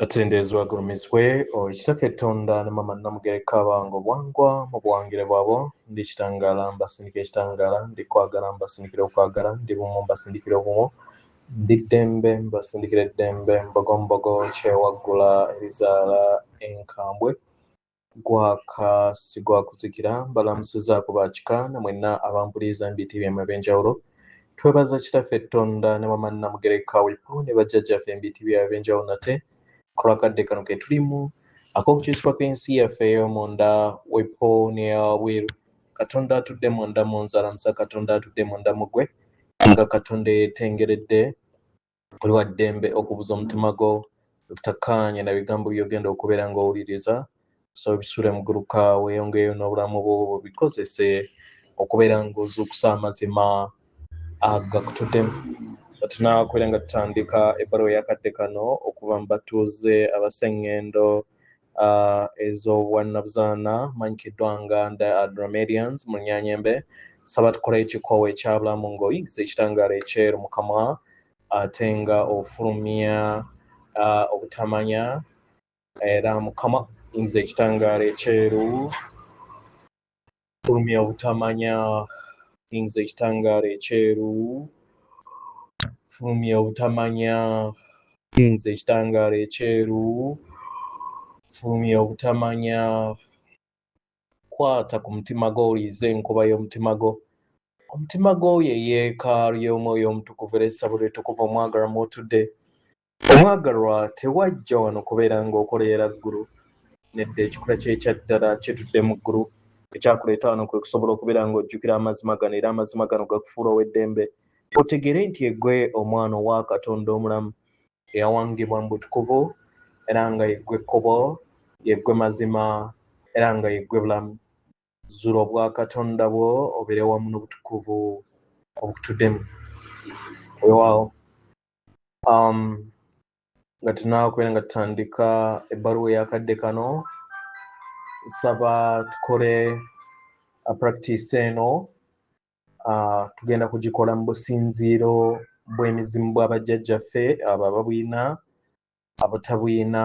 Atendezwa agulumizibwe ekitaffe Katonda ne mama Namugereka abange obwangwa mu buwangire bwabo ndi kitangala mbasindikira ekitangala ndi kwagala mbasindikira okwagala ndi bumu mbasindikira obumu ndi ddembe mbasindikira eddembe mbogombogo kyewaggula ebizaala enkambwe gwaka sigwakuzikira mbalamusizaako bakika ne mwenna abampuliriza mbiyitibwa byemmwe ebyenjawulo twebaza kitaffe Katonda ne mama Namugereka wipu ne bajjajjaffe mbiyitibwa ebyenjawulo nate kulwakadde kano ke tulimu ak'okukyusibwa kw'ensi yaffe ey'omunda wepo n'eyawabweru Katonda atudde munda mu nzalamusa Katonda atudde munda mu ggwe nga Katonda yeetengeredde oli wa ddembe okubuza omutima gwo obutakkaanya na bigambo by'ogenda okubeera ng'owuliriza so bisuule mu ggulu kaawe weyongeyo n'obulamu bwo bikozese okubeera ng'ozuukusa amazima agakutuddemu tunaakwera nga tutandika ebbaluwa y'akadde kano okuva mu batuuze abaseŋŋendo ez'obwannabuzaana manyikiddwa nga Andromedians mu Nnyanyembe saba tukole ekikoowa ekyabulamu ng'oyingiza ekitangaala ekyeru mu kamwa ate nga ofulumya obutamanya era mu kamwa yingiza ekitangaala ekyeru fulumya obutamanya yingiza ekitangaala ekyeru fulumya obutamanya yingiza ekitangaala ekyeru fulumya obutamanya kwata ku mutima gwo owulirize enkuba y'omutima gwo omutima gwo ye yeekaalu y'omwoyo omutukuvu era essabo ly'ettukuvu omwagalwa mw'otudde omwagalwa tewajja wano kubeera ng'okoleera ggulu nedda ekikula ky'ekya ddala kitudde mu ggulu ekyakuleeta wano kwe kusobola okubeera ng'ojjukira amazima gano era amazima gano gakufuula ow'eddembe otegere nti eggwe omwana owa Katonda omulamu eyawangibwa mu butukuvu era nga yeggwe ekkubo yeggwe mazima era nga yeggwe bulamu zuula obwa Katonda bwo obeere wamu n'obutukuvu obukutuddemu weewaawo nga tunaakwera nga tutandika ebbaluwa ey'akadde kano nsaba tukole practice eno tugenda kugikola mu businziiro bw'emizimu bw'abajjajjaffe abo ababwina abatabwina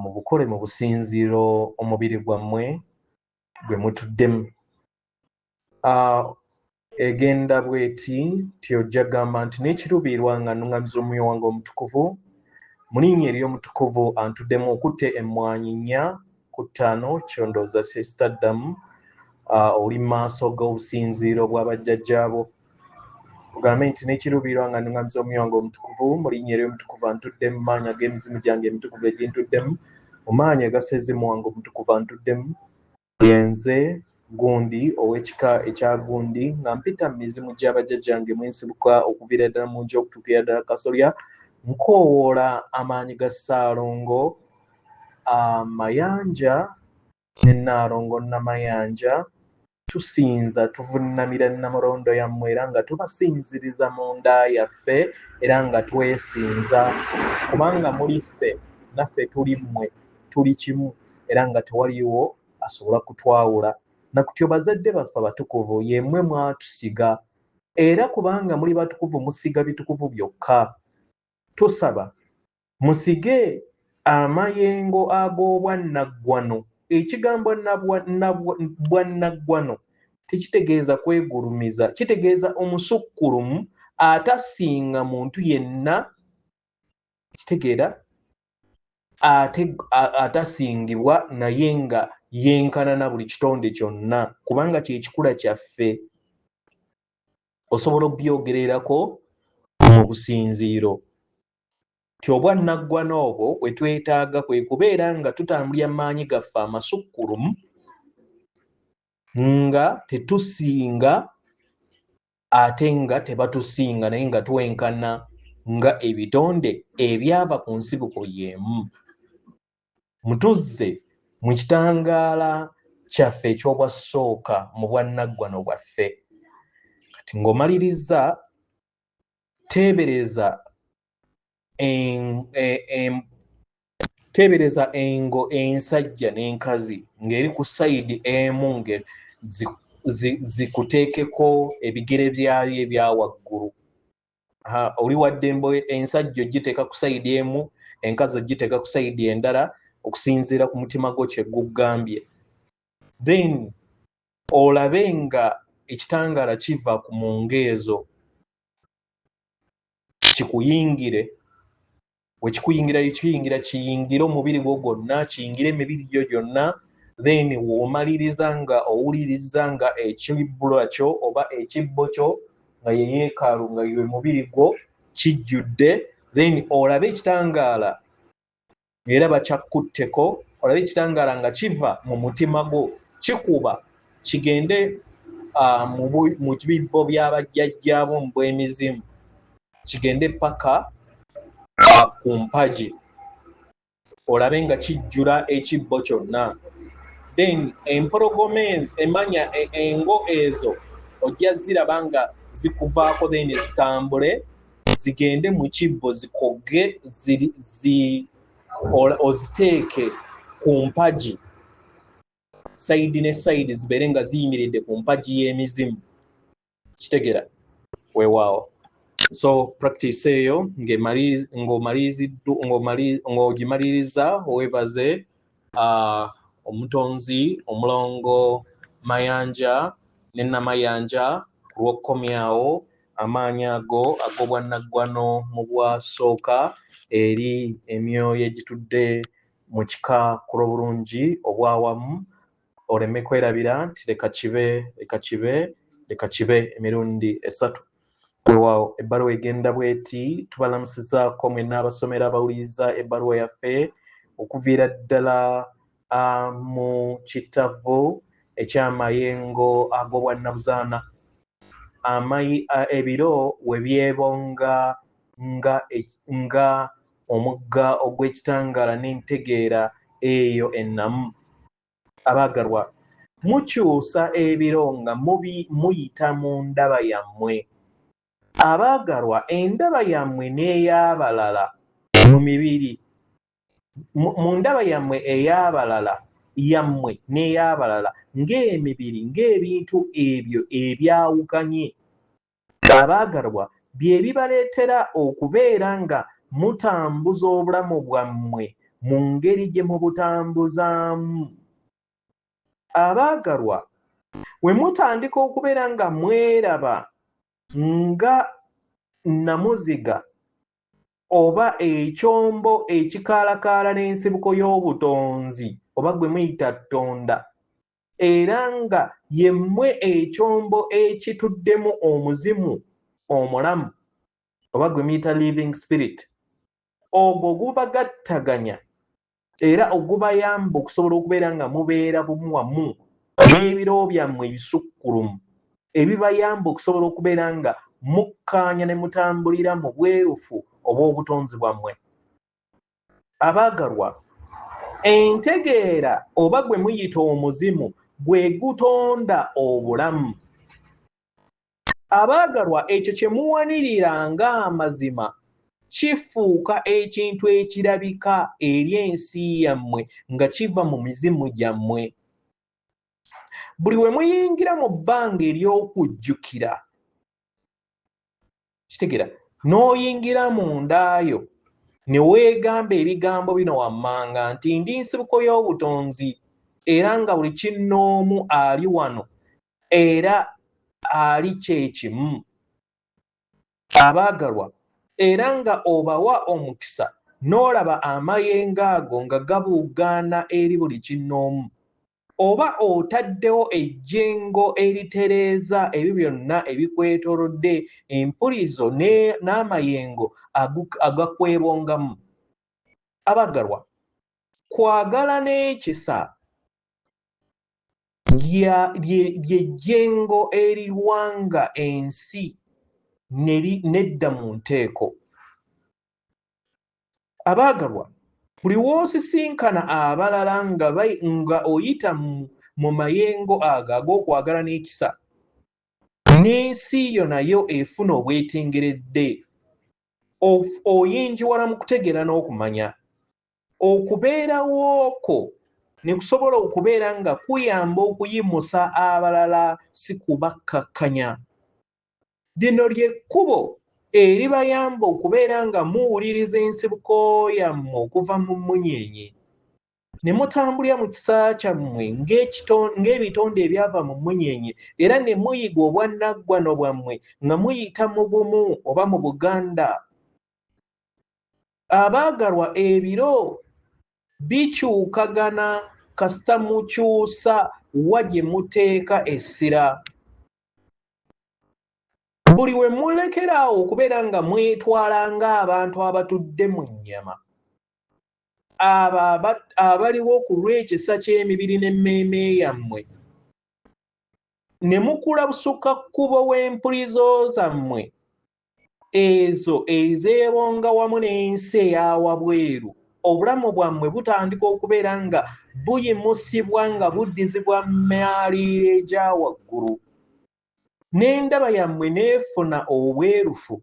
mu bukole mu businziiro omubiri gwammwe gwe mutuddemu egenda bweti ojja gamba nti n'ekiruubirirwa nga nnuŋŋamiza omwoyo wange omutukuvu mu linnya ery'omutukuvu antuddemu okutte emmwanyi 4 ku 5 kyondooza sesitaddamu oli mu maaso g'obusinziiro bw'abajjajjaabo ogambe nti n'ekiruubirirwa nga nnuŋŋamiza omwoyo wange omutukuvu mu linnya ery'omutukuvu antudde mu maanyi ag'emizimu gyange emitukuvu egintuddemu mu maanyi agaseezimu wange omutukuvu antuddemu yenze gundi ow'ekika ekya gundi nga mpita mu mizimu gy'abajjajjange mwensibuka okuviira ddala mu ngi okutuukira ddala kasolya nkoowoola amaanyi ga Ssaalongo Mayanja ne Nnaalongo Namayanja tusinza tuvunnamira Namulondo yammwe era nga tubasinziriza mu nda yaffe era nga twesinza kubanga muli ffe naffe tuli mmwe tuli kimu era nga tewaliwo asobola kutwawula nakutyo bazadde baffe abatukuvu yemmwe mwatusiga era kubanga muli batukuvu musiga bitukuvu byokka tusaba musige amayengo ag'obwannaggwano ekigambo bwannaggwano tekitegeeza kwegulumiza kitegeeza omusukkulumu atasinga muntu yenna kitegeera atasingibwa naye nga yenkanana buli kitonde kyonna kubanga kyekikula kyaffe osobola okubyogererako mu businziiro ti obwannaggwano obwo bwe twetaaga kwe kubeera nga tutambulya maanyi gaffe amasukkulumu nga tetusinga ate nga tebatusinga naye nga twenkana nga ebitonde ebyava ku nsibuko y'emu mutuzze mu kitangaala kyaffe eky'obwasooka mu bwannaggwano bwaffe kati ng'omaliriza teebereza engo ensajja n'enkazi ng'eri ku sayidi emu nge zikuteekeko ebigere byayo ebya waggulu oli wadde ensajja ogiteeka ku sayidi emu enkazi ogiteeka ku sayidi endala okusinziira ku mutima gwo kye gugambye, then olabe nga ekitangaala kiva ku mungo ezo kikuyingire. We kiyingira kiyingire omubiri gwo gwonna, kiyingire emibiri gyo gyonna, then w'omaliriza nga owuliriza nga ekibbula kyo oba ekibbo kyo nga ye yeekaalu nga ye mubiri gwo kijjudde, then olabe ekitangaala era bakyakutteko, olabe ekitangaala nga kiva mu mutima gwo kikuba kigende mu bibbo by'abajjajjaabo mu bw'emizimu, kigende paka ku mpagi, olabe nga kijjula ekibbo kyonna. Then empologoma emanya engo ezo ojja ziraba nga zikuvaako, then zitambule zigende mu kibbo zikogge oziteeke ku mpagi, sayidi ne sayidi zibeere nga ziyimiridde ku mpagi y'emizimu. Kitegera weewaawo. So practice eyo ng'ogimaliriza weebaze omutonzi omulongo Mayanja ne Namayanja ku lw'okkomi awo, amaanyi ago ag'obwannaggwano mu bwasooka eri emyoyo egitudde mu kika ku lw'obulungi obwawamu, oleme kwerabira nti leka kibe emirundi esatu. Weewaawo, ebbaluwa egenda bw'eti. Tubalamusizaako mwenna abasomera abawuliriza ebbaluwa yaffe okuviira ddala mu kitavu eky'amayengo ag'obwannabuzaana. Ebiro we byebonga nga omugga ogw'ekitangaala n'entegeera eyo ennamu. Abaagalwa, mukyusa ebiro nga muyita mu ndaba yammwe. Abaagalwa, endaba yammwe n'ey'abalala mu mibiri, mu ndaba yammwe ey'abalala yammwe n'ey'abalala ng'emibiri, ng'ebintu ebyo ebyawukanye. Abaagalwa, bye bibaleetera okubeera nga mutambuza obulamu bwammwe mu ngeri gye mubutambuzaamu. Abaagalwa, we mutandika okubeera nga mweraba nga namuziga oba ekyombo ekikaalakaala n'ensibuko y'obutonzi oba gwe muyita Ttonda, era nga yemmwe ekyombo ekituddemu omuzimu omulamu oba gwe muyita living spirit, ogwo gubagattaganya era ogubayamba okusobola okubeera nga mubeera bumu wamu n'ebiro byammwe ebisukkulumu ebibayamba okusobola okubeera nga mukkaanya ne mutambulira mu bwerufu obw'obutonzi bwammwe. Abaagalwa, entegeera oba gwe muyita omuzimu gwe gutonda obulamu. Abaagalwa, ekyo kye muwanirira ng'amazima kifuuka ekintu ekirabika eri ensi yammwe nga kiva mu mizimu gyammwe. Buli we muyingira mu bbanga ery'okujjukira, kitegeera, n'oyingira mu ndaayo ne weegamba ebigambo bino wammanga nti ndi nsibuko y'obutonzi era nga buli kinnoomu ali wano era ali kyekimu. Abaagalwa, era nga obawa omukisa n'olaba amayengo ago nga gabuugaana eri buli kinnoomu, oba otaddewo ejjengo eritereeza ebyo byonna ebikwetoolodde, empulizo n'amayengo agakwebongamu. Abaagalwa, kwagala n'ekisa ly'ejjengo eriwanga ensi nedda mu nteeko. Abaagalwa, buli w'osisinkana abalala nga oyita mu mayengo ago ag'okwagala n'ekisa, n'ensi yo nayo efuna obwetengeredde, oyinjiwala mu kutegeera n'okumanya. Okubeerawo okwo ne kusobola okubeera nga kuyamba okuyimusa abalala si kubakkakkanya. Lino ly'ekkubo eribayamba okubeera nga muwuliriza ensibuko yammwe okuva mu munyenye ne mutambulira mu kisa kyammwe ng'ebitonde ebyava mu munyenye era ne muyiga obwannaggwano bwammwe nga muyita mu bumu oba mu Buganda. Abaagalwa, ebiro bikyukagana kasita mukyusa wa gye muteeka essira. Buli we mulekeraawo okubeera nga mwetwala ng'abantu abatudde mu nnyama, abo abaliwo ku lw'ekisa ky'emibiri n'emmeeme yammwe, ne mukula busukkakkubo w'empulizo zammwe ezo ezeebonga wamu n'ensi eyawabweru, obulamu bwammwe butandika okubeera nga buyimusibwa nga buddizibwa mu myaliiro egya waggulu, n'endaba yammwe n'efuna obwerufu.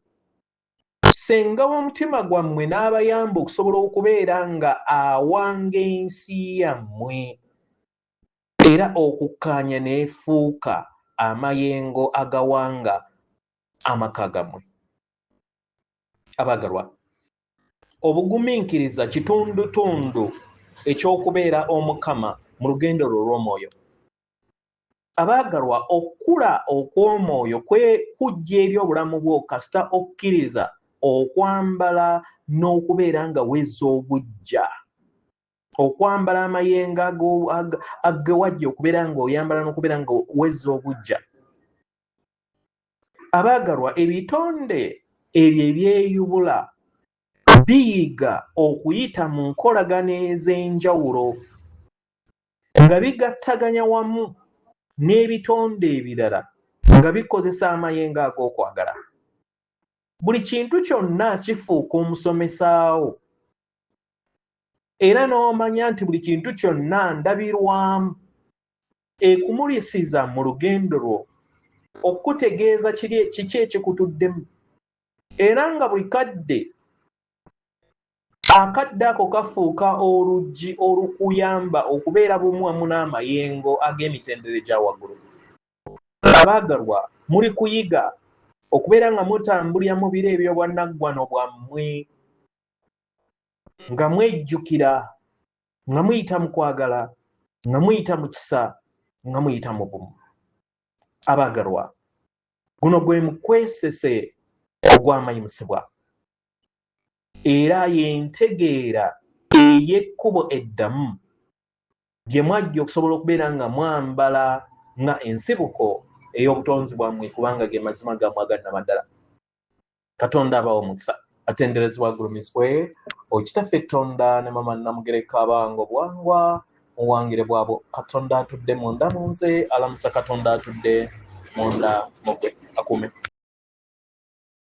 Ssenga w'omutima gwammwe n'abayamba okusobola okubeera nga awanga ensi yammwe era okukkaanya n'efuuka amayengo agawanga amaka gammwe. Abaagalwa, obugumiikiriza kitundutundu eky'okubeera omukama mu lugendo lwo olw'omwoyo. Abaagalwa, okula okw'omwoyo kujja eri obulamu bwo kasita okkiriza okwambala n'okubeera nga wezza obujja, okwambala amayengo agewajja okubeera nga oyambala n'okubeera nga wezza obujja. Abaagalwa, ebitonde ebyo ebyeyubula biyiga okuyita mu nkolagana ez'enjawulo nga bigattaganya wamu n'ebitonde ebirala nga bikozesa amayengo ag'okwagala. Buli kintu kyonna kifuuka omusomesaawo era n'omanya nti buli kintu kyonna ndabirwamu ekumulisiza mu lugendo lwo okutegeeza kiki ekikutuddemu, era nga buli kadde akadde ako kafuuka oluggi olukuyamba okubeera bumu wamu n'amayengo ag'emitendera egya waggulu. Abaagalwa, muli kuyiga okubeera nga mutambulira mu biro eby'obwannaggwano bwammwe nga mwejjukira, nga muyita mu kwagala, nga muyita mu kisa, nga muyita mu bumu. Abaagalwa, guno gwe mukwesese ogw'amayimusibwa era y'entegeera ey'ekkubo eddamu gye mwajja okusobola okubeera nga mwambala nga ensibuko ey'obutonzi bwammwe kubanga ge mazima gammwe agannamaddala. Katonda abawo omukisa, atenderezebwa agulumizibwe, Okitaffe Katonda ne Mama Namugereka abange obwangwa obuwangire bwabwo. Katonda atudde munda mu nze, alamusa Katonda atudde munda mu gwe, akuume.